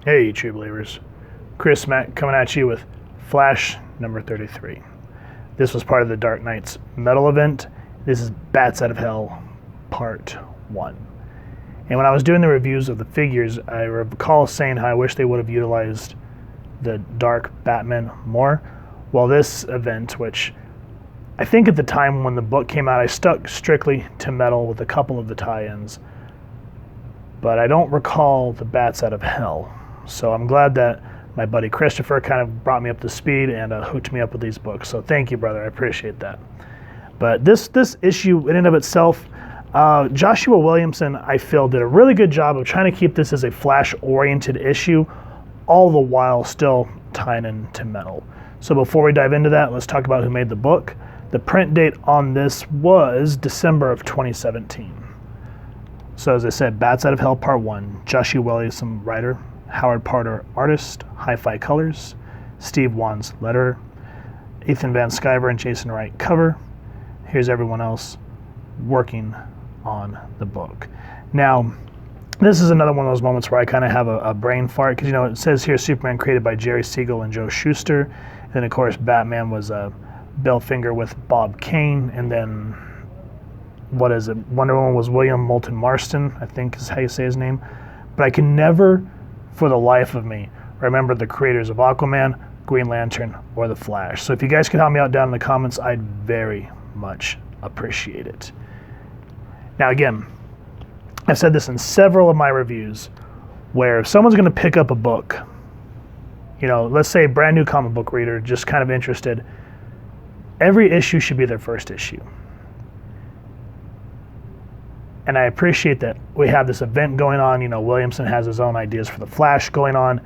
Hey, true believers. Chris Mack coming at you with Flash number 33. This was part of the Dark Knight's Metal event. This is Bats Out of Hell, part 1. And when I was doing the reviews of the figures, I recall saying how I wish they would have utilized the Dark Batman more. Well, this event, which I think at the time when the book came out, I stuck strictly to Metal with a couple of the tie-ins. But I don't recall the Bats Out of Hell. So I'm glad that my buddy Christopher kind of brought me up to speed and hooked me up with these books. So thank you, brother. I appreciate that. But this issue in and of itself, Joshua Williamson, I feel, did a really good job of trying to keep this as a Flash-oriented issue, all the while still tying into Metal. So before we dive into that, let's talk about who made the book. The print date on this was December of 2017. So as I said, Bats Out of Hell Part 1, Joshua Williamson, writer, Howard Parter, artist, Hi-Fi Colors, Steve Wands, letterer, Ethan Van Sciver and Jason Wright, cover. Here's everyone else working on the book. Now, this is another one of those moments where I kind of have a brain fart, because, you know, it says here Superman created by Jerry Siegel and Joe Shuster. And then, of course, Batman was Bill Finger with Bob Kane. And then, what is it? Wonder Woman was William Moulton Marston, I think is how you say his name. But I can never, for the life of me, remember the creators of Aquaman, Green Lantern, or The Flash. So if you guys could help me out down in the comments, I'd very much appreciate it. Now again, I've said this in several of my reviews, where if someone's going to pick up a book, you know, let's say a brand new comic book reader, just kind of interested, every issue should be their first issue. And I appreciate that we have this event going on. You know, Williamson has his own ideas for the Flash going on,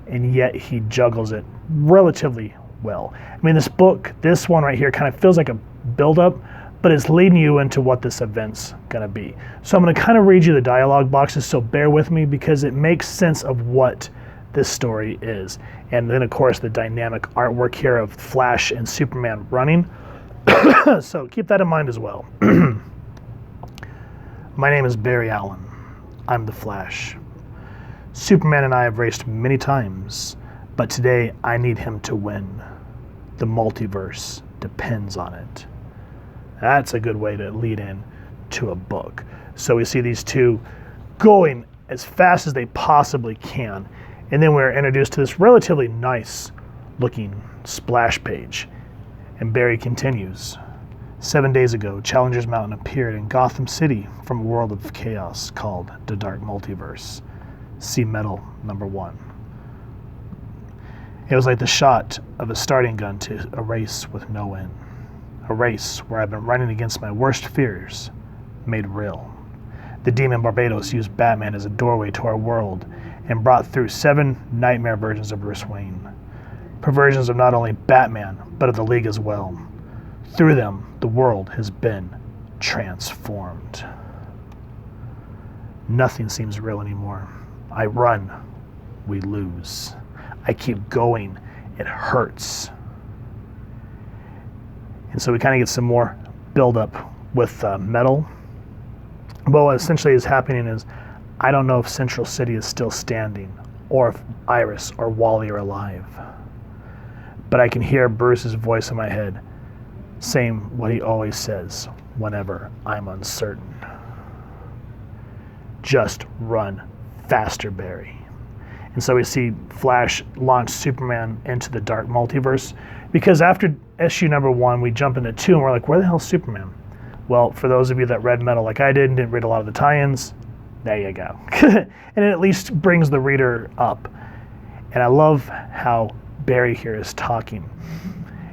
and yet he juggles it relatively well. I mean, this book, this one right here, kind of feels like a build-up, but it's leading you into what this event's going to be. So I'm going to kind of read you the dialogue boxes, so bear with me, because it makes sense of what this story is. And then, of course, the dynamic artwork here of Flash and Superman running. So keep that in mind as well. My name is Barry Allen. I'm the Flash. Superman and I have raced many times, but today I need him to win. The multiverse depends on it. That's a good way to lead in to a book. So we see these two going as fast as they possibly can, and then we're introduced to this relatively nice looking splash page. And Barry continues. 7 days ago, Challenger's Mountain appeared in Gotham City from a world of chaos called the Dark Multiverse. See Metal number 1. It was like the shot of a starting gun to a race with no end. A race where I've been running against my worst fears, made real. The demon Barbados used Batman as a doorway to our world and brought through 7 nightmare versions of Bruce Wayne. Perversions of not only Batman, but of the League as well. Through them, the world has been transformed. Nothing seems real anymore. I run, we lose. I keep going, it hurts. And so we kind of get some more build-up with Metal. But what essentially is happening is, I don't know if Central City is still standing, or if Iris or Wally are alive. But I can hear Bruce's voice in my head, saying what he always says whenever I'm uncertain. Just run faster, Barry. And so we see Flash launch Superman into the Dark Multiverse, because after issue number 1, we jump into 2 and we're like, where the hell's Superman? Well, for those of you that read Metal like I did and didn't read a lot of the tie-ins, there you go. And it at least brings the reader up. And I love how Barry here is talking.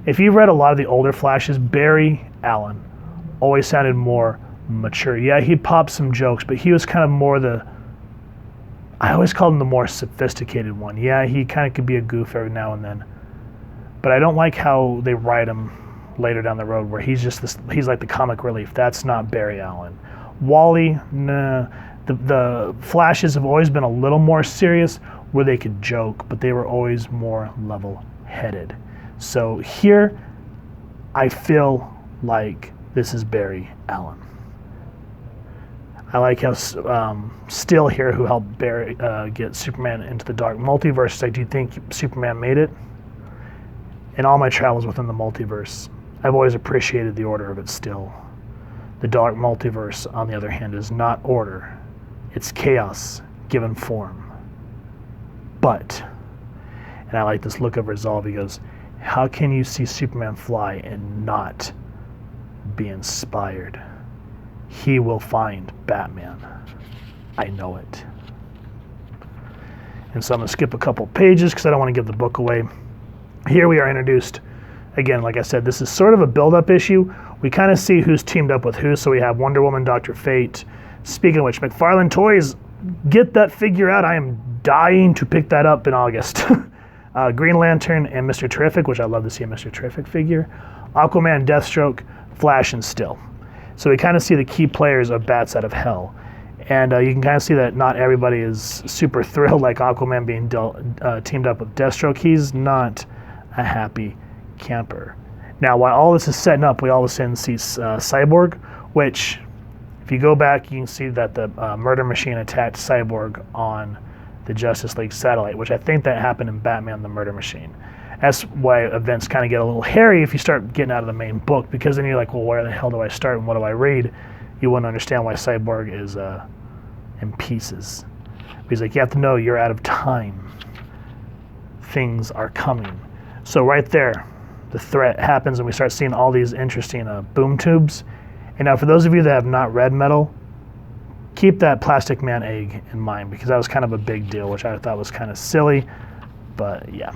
If you've read a lot of the older Flashes, Barry Allen always sounded more mature. Yeah, he popped some jokes, but he was kind of more I always called him the more sophisticated one. Yeah, he kind of could be a goof every now and then. But I don't like how they write him later down the road, where he's like the comic relief. That's not Barry Allen. Wally, nah. The Flashes have always been a little more serious, where they could joke, but they were always more level-headed. So here, I feel like this is Barry Allen. I like how Still here, who helped Barry get Superman into the Dark Multiverse, is like, do you think Superman made it? In all my travels within the multiverse, I've always appreciated the order of it still. The Dark Multiverse, on the other hand, is not order. It's chaos given form. But, and I like this look of resolve, he goes, how can you see Superman fly and not be inspired? He will find Batman. I know it. And so I'm going to skip a couple pages because I don't want to give the book away. Here we are introduced, again, like I said, this is sort of a build-up issue. We kind of see who's teamed up with who. So we have Wonder Woman, Dr. Fate. Speaking of which, McFarlane Toys, get that figure out. I am dying to pick that up in August. Green Lantern and Mr. Terrific, which I love to see a Mr. Terrific figure. Aquaman, Deathstroke, Flash, and Still. So we kind of see the key players of Bats Out of Hell. And you can kind of see that not everybody is super thrilled, like Aquaman being teamed up with Deathstroke. He's not a happy camper. Now, while all this is setting up, we all of a sudden see Cyborg, which, if you go back, you can see that the murder machine attacked Cyborg on the Justice League satellite, which I think that happened in Batman the Murder Machine. That's why events kind of get a little hairy if you start getting out of the main book, because then you're like, well, where the hell do I start and what do I read? You wouldn't understand why Cyborg is in pieces. He's like, you have to know you're out of time. Things are coming. So right there, the threat happens and we start seeing all these interesting boom tubes. And now for those of you that have not read Metal, keep that Plastic Man egg in mind, because that was kind of a big deal, which I thought was kind of silly, but yeah.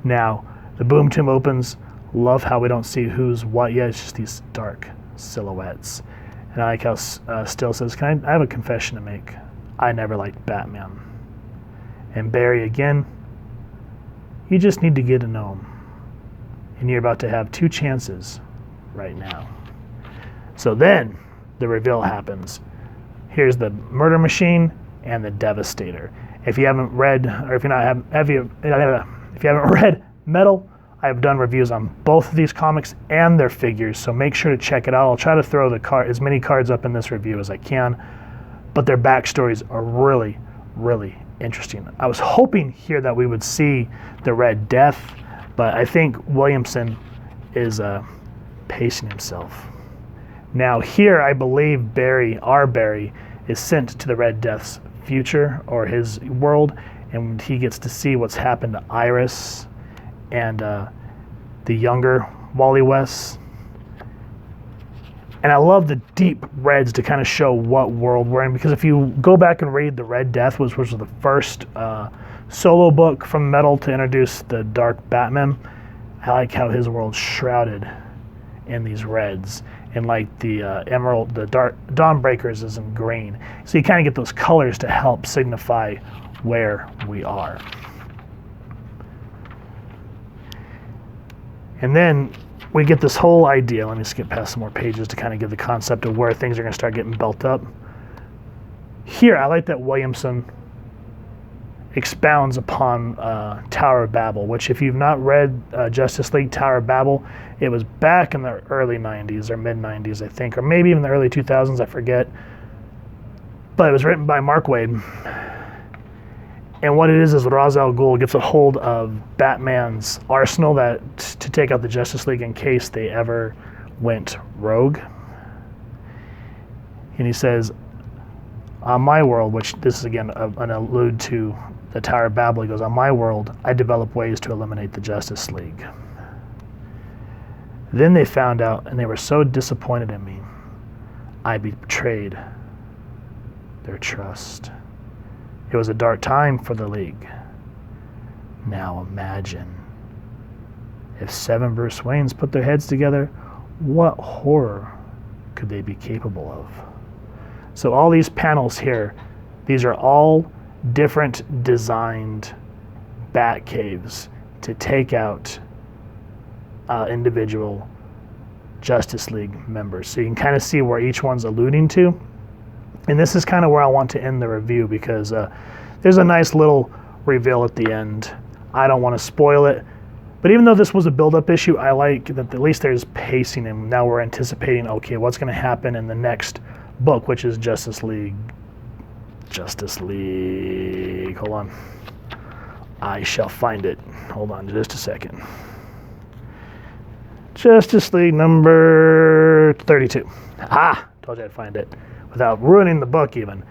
Now, the boom tube opens. Love how we don't see who's what yet. It's just these dark silhouettes. And I like how Still says, I have a confession to make. I never liked Batman. And Barry again, you just need to get to know him. And you're about to have 2 chances right now. So then the reveal happens. Here's the Murder Machine and the Devastator. If you haven't read, or if you haven't read Metal, I have done reviews on both of these comics and their figures, so make sure to check it out. I'll try to throw as many cards up in this review as I can, but their backstories are really, really interesting. I was hoping here that we would see the Red Death, but I think Williamson is pacing himself. Now here, I believe our Barry, is sent to the Red Death's future, or his world, and he gets to see what's happened to Iris and the younger Wally West. And I love the deep reds to kind of show what world we're in, because if you go back and read the Red Death, which was the first solo book from Metal to introduce the Dark Batman, I like how his world's shrouded in these reds, and like the emerald, the dark Dawnbreakers is in green. So you kind of get those colors to help signify where we are. And then we get this whole idea. Let me skip past some more pages to kind of give the concept of where things are going to start getting built up. Here, I like that Williamson expounds upon Tower of Babel, which if you've not read Justice League Tower of Babel, it was back in the early 90s or mid 90s, I think, or maybe even the early 2000s, I forget. But it was written by Mark Waid. And what it is Ra's al Ghul gets a hold of Batman's arsenal to take out the Justice League in case they ever went rogue. And he says, on my world, which this is again an allude to the Tower of Babel, he goes, on my world, I develop ways to eliminate the Justice League. Then they found out, and they were so disappointed in me, I betrayed their trust. It was a dark time for the League. Now imagine if 7 Bruce Waynes put their heads together, what horror could they be capable of? So all these panels here, these are all different designed bat caves to take out individual Justice League members. So you can kind of see where each one's alluding to. And this is kind of where I want to end the review, because there's a nice little reveal at the end. I don't want to spoil it, But even though this was a build-up issue, I like that at least there's pacing, and now we're anticipating, okay, what's going to happen in the next book, which is Justice League. Hold on. I shall find it. Hold on just a second. Justice League number 32. Told you I'd find it without ruining the book even.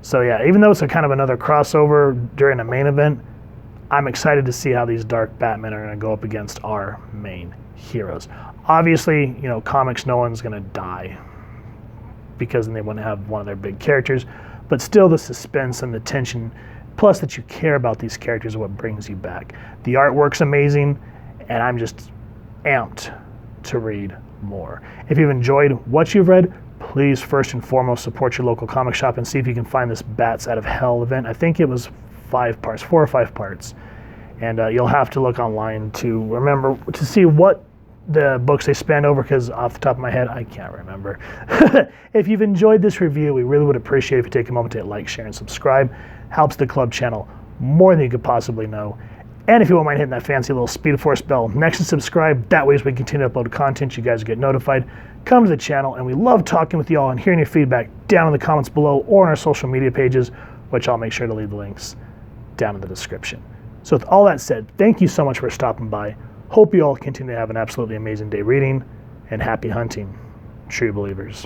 So yeah, even though it's a kind of another crossover during a main event, I'm excited to see how these Dark Batmen are going to go up against our main heroes. Obviously, you know, comics, no one's going to die because then they wouldn't have one of their big characters, but still the suspense and the tension, plus that you care about these characters, is what brings you back. The artwork's amazing, and I'm just amped to read more. If you've enjoyed what you've read, please first and foremost support your local comic shop and see if you can find this Bats Out of Hell event. I think it was 5 parts, 4 or 5 parts. And you'll have to look online to remember to see what the books they span over, because off the top of my head, I can't remember. If you've enjoyed this review, we really would appreciate if you take a moment to hit like, share, and subscribe. Helps the club channel more than you could possibly know. And if you won't mind hitting that fancy little Speed Force bell next to subscribe, that way as we continue to upload content, you guys get notified. Come to the channel, and we love talking with y'all and hearing your feedback down in the comments below or on our social media pages, which I'll make sure to leave the links down in the description. So with all that said, thank you so much for stopping by. Hope you all continue to have an absolutely amazing day reading, and happy hunting, true believers.